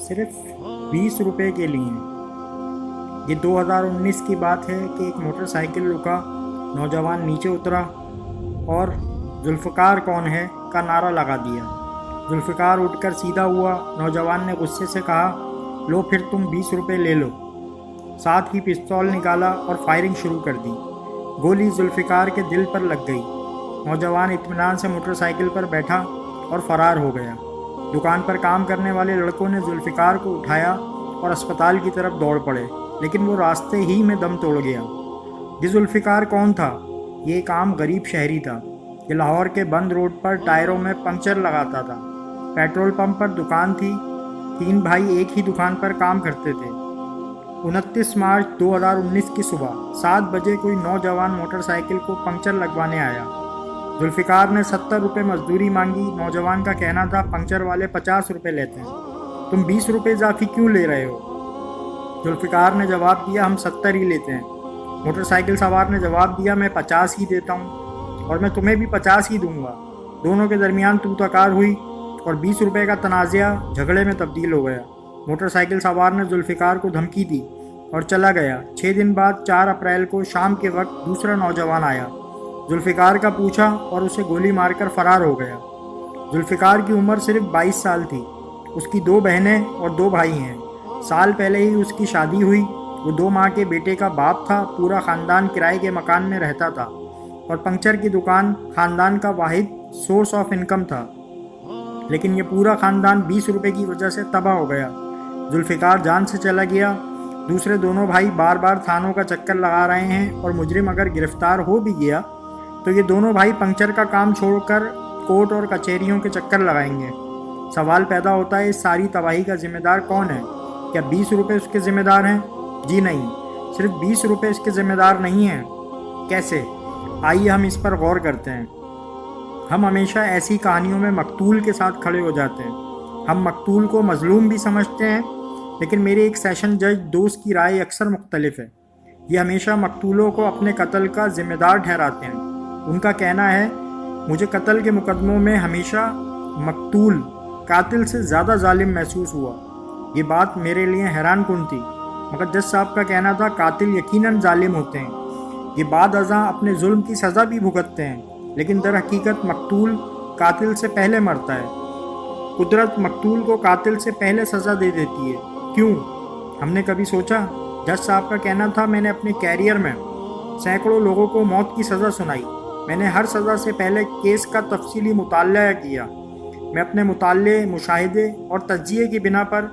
صرف 20 روپے کے لیے۔ یہ 2019 کی بات ہے کہ ایک موٹر سائیکل رکا، نوجوان نیچے اترا اور ذوالفقار کون ہے کا نعرہ لگا دیا۔ ذوالفقار اٹھ کر سیدھا ہوا۔ نوجوان نے غصے سے کہا، لو پھر تم 20 روپے لے لو۔ ساتھ ہی پستول نکالا اور فائرنگ شروع کر دی۔ گولی ذوالفقار کے دل پر لگ گئی۔ نوجوان اطمینان سے موٹر سائیکل پر بیٹھا اور فرار ہو گیا۔ دکان پر کام کرنے والے لڑکوں نے ذوالفقار کو اٹھایا اور اسپتال کی طرف دوڑ پڑے، لیکن وہ راستے ہی میں دم توڑ گیا۔ یہ ذوالفقار کون تھا؟ یہ ایک عام غریب شہری تھا۔ یہ لاہور کے بند روڈ پر ٹائروں میں پنکچر لگاتا تھا۔ پیٹرول پمپ پر دکان تھی۔ 3 بھائی ایک ہی دکان پر کام کرتے تھے۔ 29 مارچ 2019 کی صبح 7 بجے کوئی نوجوان موٹر سائیکل کو پنکچر لگوانے آیا۔ ذوالفقار نے 70 روپے مزدوری مانگی۔ نوجوان کا کہنا تھا پنکچر والے 50 روپے لیتے ہیں، تم 20 روپے اضافی کیوں لے رہے ہو؟ ذوالفقار نے جواب دیا، ہم 70 ہی لیتے ہیں۔ موٹر سائیکل سوار نے جواب دیا، میں 50 ہی دیتا ہوں اور میں تمہیں بھی 50 ہی دوں گا۔ دونوں کے درمیان تو تکار ہوئی اور 20 روپے کا تنازعہ جھگڑے میں تبدیل ہو گیا۔ موٹر سائیکل سوار نے ذوالفقار کو دھمکی دی اور چلا گیا۔ 6 دن بعد 4 اپریل کو شام کے وقت دوسرا نوجوان آیا۔ ذوالفقار کا پوچھا اور اسے گولی مار کر فرار ہو گیا۔ ذوالفقار کی عمر صرف 22 سال تھی۔ اس کی 2 بہنیں اور 2 بھائی ہیں۔ سال پہلے ہی اس کی شادی ہوئی۔ وہ 2 ماہ کے بیٹے کا باپ تھا۔ پورا خاندان کرائے کے مکان میں رہتا تھا اور پنکچر کی دکان خاندان کا واحد سورس آف انکم تھا، لیکن یہ پورا خاندان 20 روپے کی وجہ سے تباہ ہو گیا۔ ذوالفقار جان سے چلا گیا۔ دوسرے دونوں بھائی بار بار تھانوں کا چکر لگا رہے ہیں اور مجرم اگر گرفتار ہو بھی گیا تو یہ دونوں بھائی پنکچر کا کام چھوڑ کر کورٹ اور کچہریوں کے چکر لگائیں گے۔ سوال پیدا ہوتا ہے، اس ساری تباہی کا ذمہ دار کون ہے؟ کیا 20 روپے اس کے ذمہ دار ہیں؟ جی نہیں، صرف 20 روپے اس کے ذمہ دار نہیں ہیں۔ کیسے؟ آئیے ہم اس پر غور کرتے ہیں۔ ہم ہمیشہ ایسی کہانیوں میں مقتول کے ساتھ کھڑے ہو جاتے ہیں۔ ہم مقتول کو مظلوم بھی سمجھتے ہیں، لیکن میرے ایک سیشن جج دوست کی رائے اکثر مختلف ہے۔ یہ ہمیشہ مقتولوں کو اپنے قتل کا ذمہ دار ٹھہراتے ہیں۔ ان کا کہنا ہے، مجھے قتل کے مقدموں میں ہمیشہ مقتول قاتل سے زیادہ ظالم محسوس ہوا۔ یہ بات میرے لیے حیران کن تھی، مگر جج صاحب کا کہنا تھا قاتل یقیناً ظالم ہوتے ہیں۔ یہ بعد ازاں اپنے ظلم کی سزا بھی بھگتتے ہیں، لیکن در حقیقت مقتول قاتل سے پہلے مرتا ہے۔ قدرت مقتول کو قاتل سے پہلے سزا دے دیتی ہے۔ کیوں؟ ہم نے کبھی سوچا؟ جج صاحب کا کہنا تھا، میں نے اپنے کیریئر میں سینکڑوں لوگوں کو موت کی سزا سنائی۔ میں نے ہر سزا سے پہلے کیس کا تفصیلی مطالعہ کیا۔ میں اپنے مطالعے، مشاہدے اور تجزیے کی بنا پر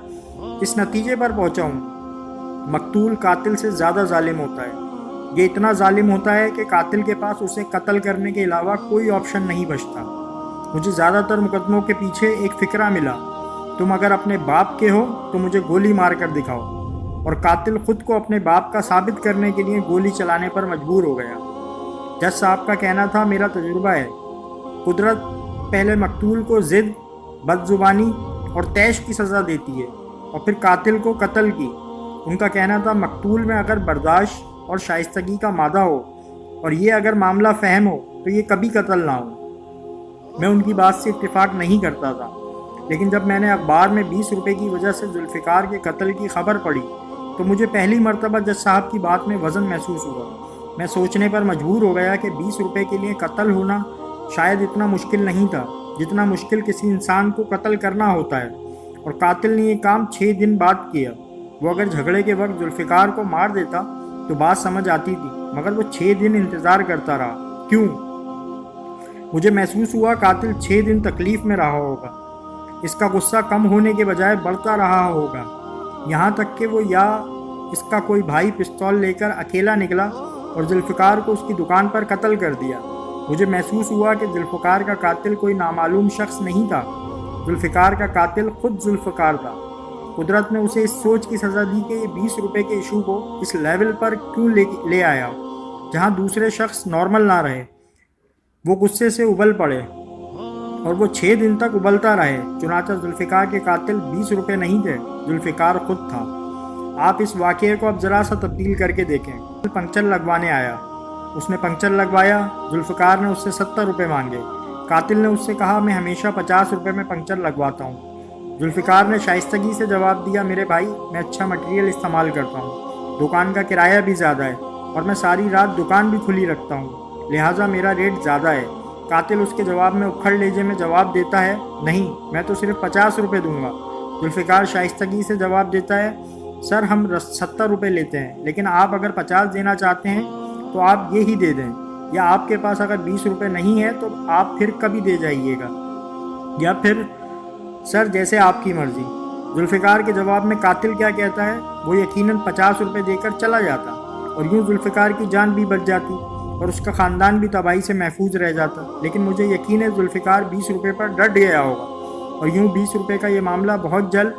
اس نتیجے پر پہنچا ہوں، مقتول قاتل سے زیادہ ظالم ہوتا ہے۔ یہ اتنا ظالم ہوتا ہے کہ قاتل کے پاس اسے قتل کرنے کے علاوہ کوئی آپشن نہیں بچتا۔ مجھے زیادہ تر مقدموں کے پیچھے ایک فکرہ ملا، تم اگر اپنے باپ کے ہو تو مجھے گولی مار کر دکھاؤ، اور قاتل خود کو اپنے باپ کا ثابت کرنے کے لیے گولی چلانے پر مجبور ہو گیا۔ جج صاحب کا کہنا تھا، میرا تجربہ ہے، قدرت پہلے مقتول کو ضد، بد زبانی اور طیش کی سزا دیتی ہے اور پھر قاتل کو قتل کی۔ ان کا کہنا تھا، مقتول میں اگر برداشت اور شائستگی کا مادہ ہو اور یہ اگر معاملہ فہم ہو تو یہ کبھی قتل نہ ہو۔ میں ان کی بات سے اتفاق نہیں کرتا تھا، لیکن جب میں نے اخبار میں 20 روپے کی وجہ سے ذوالفقار کے قتل کی خبر پڑھی تو مجھے پہلی مرتبہ جج صاحب کی بات میں وزن محسوس ہوا۔ میں سوچنے پر مجبور ہو گیا کہ 20 روپے کے لیے قتل ہونا شاید اتنا مشکل نہیں تھا جتنا مشکل کسی انسان کو قتل کرنا ہوتا ہے، اور قاتل نے یہ کام 6 دن بعد کیا۔ وہ اگر جھگڑے کے وقت ذوالفقار کو مار دیتا تو بات سمجھ آتی تھی، مگر وہ 6 دن انتظار کرتا رہا۔ کیوں؟ مجھے محسوس ہوا قاتل 6 دن تکلیف میں رہا ہوگا۔ اس کا غصہ کم ہونے کے بجائے بڑھتا رہا ہوگا، یہاں تک کہ وہ یا اس کا کوئی بھائی پستول لے کر اکیلا نکلا اور ذوالفقار کو اس کی دکان پر قتل کر دیا۔ مجھے محسوس ہوا کہ ذوالفقار کا قاتل کوئی نامعلوم شخص نہیں تھا، ذوالفقار کا قاتل خود ذوالفقار تھا۔ قدرت نے اسے اس سوچ کی سزا دی کہ یہ 20 روپے کے ایشو کو اس لیول پر کیوں لے آیا جہاں دوسرے شخص نارمل نہ رہے۔ وہ غصے سے ابل پڑے اور وہ 6 دن تک ابلتا رہے۔ چنانچہ ذوالفقار کے قاتل 20 روپے نہیں تھے، ذوالفقار خود تھا۔ آپ اس واقعے کو اب ذرا سا تبدیل کر کے دیکھیں۔ پنکچر لگوانے آیا، اس نے پنکچر لگوایا، ذوالفقار نے اس سے 70 روپے مانگے۔ قاتل نے اس سے کہا، میں ہمیشہ 50 روپے میں پنکچر لگواتا ہوں۔ ذوالفقار نے شائستگی سے جواب دیا، میرے بھائی میں اچھا مٹیریل استعمال کرتا ہوں، دکان کا کرایہ بھی زیادہ ہے اور میں ساری رات دکان بھی کھلی رکھتا ہوں، لہٰذا میرا ریٹ زیادہ ہے۔ قاتل اس کے جواب میں اکھڑ لہجے میں جواب دیتا ہے، نہیں میں تو صرف 50 روپے دوں گا۔ ذوالفقار شائستگی سے جواب دیتا ہے، سر ہم 70 روپے لیتے ہیں، لیکن آپ اگر 50 دینا چاہتے ہیں تو آپ یہی دے دیں، یا آپ کے پاس اگر 20 روپے نہیں ہے تو آپ پھر کبھی دے جائیے گا، یا پھر سر جیسے آپ کی مرضی۔ ذوالفقار کے جواب میں قاتل کیا کہتا ہے، وہ یقیناً 50 روپے دے کر چلا جاتا اور یوں ذوالفقار کی جان بھی بچ جاتی اور اس کا خاندان بھی تباہی سے محفوظ رہ جاتا، لیکن مجھے یقین ہے ذوالفقار 20 روپے پر ڈٹ گیا ہوگا اور یوں 20 روپے کا یہ معاملہ بہت جلد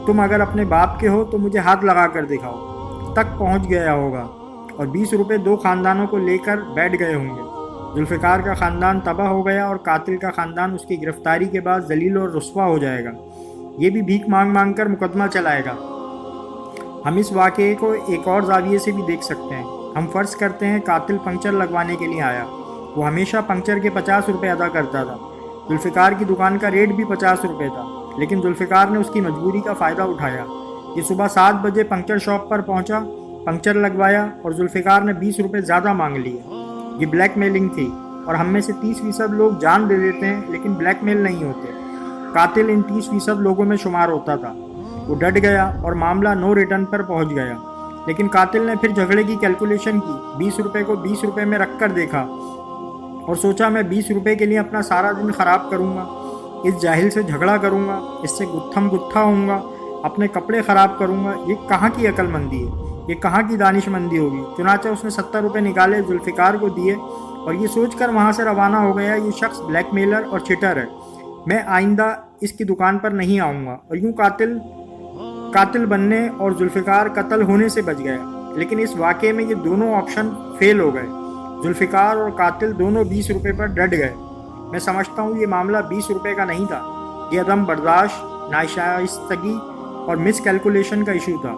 تم اگر اپنے باپ کے ہو تو مجھے ہاتھ لگا کر دکھاؤ تک پہنچ گیا ہوگا اور 20 روپے 2 خاندانوں کو لے کر بیٹھ گئے ہوں گے۔ ذوالفقار کا خاندان تباہ ہو گیا اور قاتل کا خاندان اس کی گرفتاری کے بعد ذلیل اور رسوا ہو جائے گا، یہ بھی بھیک مانگ مانگ کر مقدمہ چلائے گا۔ ہم اس واقعے کو ایک اور زاویے سے بھی دیکھ سکتے ہیں۔ ہم فرض کرتے ہیں قاتل پنکچر لگوانے کے لیے آیا، وہ ہمیشہ پنکچر کے 50 روپے ادا کرتا تھا، ذوالفقار کی دکان کا ریٹ بھی 50 روپے تھا، لیکن ذوالفقار نے اس کی مجبوری کا فائدہ اٹھایا۔ یہ صبح 7 بجے پنکچر شاپ پر پہنچا، پنکچر لگوایا اور ذوالفقار نے 20 روپے زیادہ مانگ لیے۔ یہ بلیک میلنگ تھی اور ہم میں سے 30% لوگ جان دے دیتے ہیں لیکن بلیک میل نہیں ہوتے۔ قاتل ان 30% لوگوں میں شمار ہوتا تھا۔ وہ ڈٹ گیا اور معاملہ نو ریٹرن پر پہنچ گیا، لیکن قاتل نے پھر جھگڑے کی کیلکولیشن کی، 20 روپے کو 20 روپے میں رکھ کر دیکھا اور سوچا میں 20 روپے کے لیے اپنا سارا دن خراب کروں گا، اس جاہل سے جھگڑا کروں گا، اس سے گتھم گتھا ہوں گا، اپنے کپڑے خراب کروں گا، یہ کہاں کی عقل مندی ہے، یہ کہاں کی دانش مندی ہوگی۔ چنانچہ اس نے 70 روپے نکالے، ذوالفقار کو دیے اور یہ سوچ کر وہاں سے روانہ ہو گیا، یہ شخص بلیک میلر اور چیٹر ہے، میں آئندہ اس کی دکان پر نہیں آؤں گا، اور یوں قاتل بننے اور ذوالفقار قتل ہونے سے بچ گیا۔ لیکن اس واقعے میں یہ دونوں آپشن فیل ہو گئے، ذوالفقار اور قاتل دونوں 20 روپے پر ڈٹ گئے۔ میں سمجھتا ہوں یہ معاملہ 20 روپے کا نہیں تھا، یہ عدم برداشت، ناشائستگی اور مس کیلکولیشن کا ایشو تھا،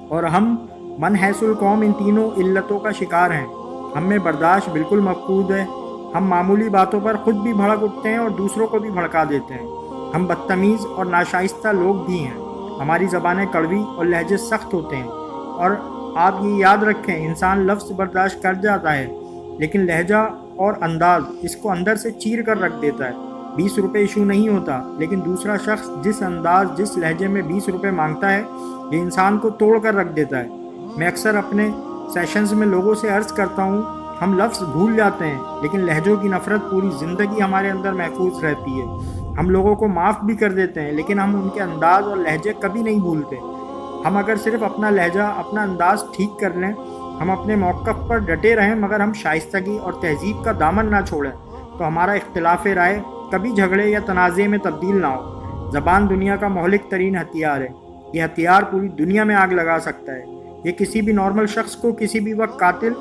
اور ہم من حیث القوم ان تینوں علتوں کا شکار ہیں۔ ہم میں برداشت بالکل مفقود ہے، ہم معمولی باتوں پر خود بھی بھڑک اٹھتے ہیں اور دوسروں کو بھی بھڑکا دیتے ہیں، ہم بدتمیز اور ناشائستہ لوگ بھی ہیں، ہماری زبانیں کڑوی اور لہجے سخت ہوتے ہیں، اور آپ یہ یاد رکھیں انسان لفظ برداشت کر جاتا ہے لیکن لہجہ اور انداز اس کو اندر سے چیر کر رکھ دیتا ہے۔ 20 روپے ایشو نہیں ہوتا، لیکن دوسرا شخص جس انداز جس لہجے میں 20 روپے مانگتا ہے یہ انسان کو توڑ کر رکھ دیتا ہے۔ میں اکثر اپنے سیشنز میں لوگوں سے عرض کرتا ہوں، ہم لفظ بھول جاتے ہیں لیکن لہجوں کی نفرت پوری زندگی ہمارے اندر محفوظ رہتی ہے۔ ہم لوگوں کو معاف بھی کر دیتے ہیں لیکن ہم ان کے انداز اور لہجے کبھی نہیں بھولتے۔ ہم اگر صرف اپنا لہجہ، اپنا انداز ٹھیک کر لیں، ہم اپنے موقف پر ڈٹے رہیں مگر ہم شائستگی اور تہذیب کا دامن نہ چھوڑیں، تو ہمارا اختلاف رائے کبھی جھگڑے یا تنازع میں تبدیل نہ ہو۔ زبان دنیا کا مہلک ترین ہتھیار ہے، یہ ہتھیار پوری دنیا میں آگ لگا سکتا ہے، یہ کسی بھی نارمل شخص کو کسی بھی وقت قاتل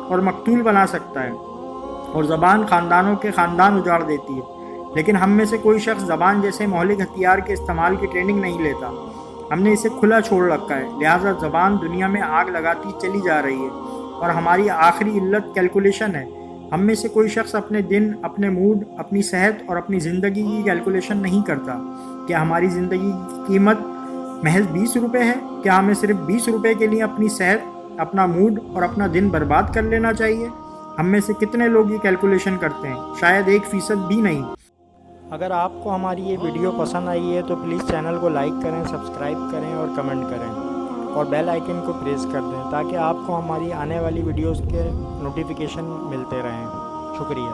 اور مقتول بنا سکتا ہے، اور زبان خاندانوں کے خاندان اجاڑ دیتی ہے۔ لیکن ہم میں سے کوئی شخص زبان جیسے مہلک ہتھیار کے استعمال کی ٹریننگ نہیں لیتا، ہم نے اسے کھلا چھوڑ رکھا ہے، لہٰذا زبان دنیا میں آگ لگاتی چلی جا رہی ہے، اور ہماری آخری علت کیلکولیشن ہے۔ ہم میں سے کوئی شخص اپنے دن، اپنے موڈ، اپنی صحت اور اپنی زندگی کی کیلکولیشن نہیں کرتا۔ کیا ہماری زندگی کی قیمت محض 20 روپے ہے؟ کیا ہمیں صرف 20 روپے کے لیے اپنی صحت، اپنا موڈ اور اپنا دن برباد کر لینا چاہیے؟ ہم میں سے کتنے لوگ یہ کیلکولیشن کرتے ہیں؟ شاید 1% بھی نہیں۔ اگر آپ کو ہماری یہ ویڈیو پسند آئی ہے تو پلیز چینل کو لائک کریں، سبسکرائب کریں اور کمنٹ کریں، اور بیل آئیکن کو پریس کر دیں تاکہ آپ کو ہماری آنے والی ویڈیوز کے نوٹیفیکیشن ملتے رہیں۔ شکریہ۔